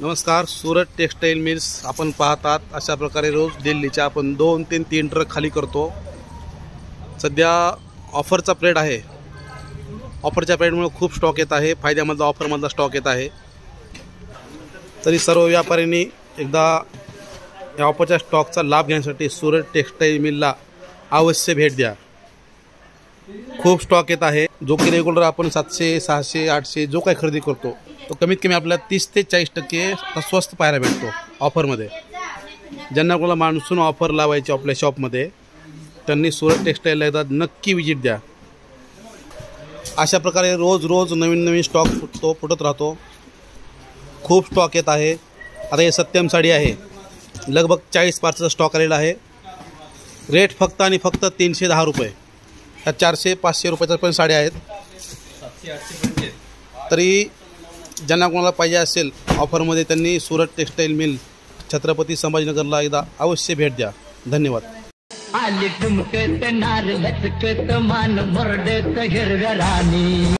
नमस्कार, Surat textile mills आपण पाहतात। अशा प्रकारे रोज दिल्लीच्या आपण 2 ते 3 ट्रक खाली करतो। सध्या ऑफरचा पिरियड आहे। ऑफरच्या पिरियडमुळे खूप स्टॉक येत आहे, फायद्यामधला ऑफरमधला स्टॉक येत आहे। तरी सर्व व्यापाऱ्यांनी एकदा या ऑफरच्या स्टॉकचा लाभ घेण्यासाठी सूरत टेक्सटाईल मिलला अवश्य भेट द्या। खूप स्टॉक येत आहे, जो की रेग्युलर आपण 700, 600, 800 जो काही खरेदी करतो तो कमीत कमी आपल्याला 30 ते 40% स्वस्त पाहायला भेटतो ऑफरमध्ये। ज्यांना कोणाला मान्सून ऑफर लावायची आपल्या शॉपमध्ये त्यांनी सूरत टेक्सटाईलला एकदा नक्की विजिट द्या। अशा प्रकारे रोज नवीन स्टॉक फुटत राहतो। खूप स्टॉक येत आहे। आता हे सत्यम साडी आहे, लगभग 40 पार्टचा स्टॉक आलेला आहे। रेट फक्त आणि फक्त 310 रुपये। ह्या 400-500 रुपयाच्या पण साड्या आहेत। 700-800 तरी ज्यांना कोणाला पाहिजे असेल ऑफरमध्ये त्यांनी सूरत टेक्सटाईल मिल छत्रपती संभाजीनगरला एकदा अवश्य भेट द्या। धन्यवाद। आली तुमकत नार लचकत मान मुरडत हिरव्या राणी।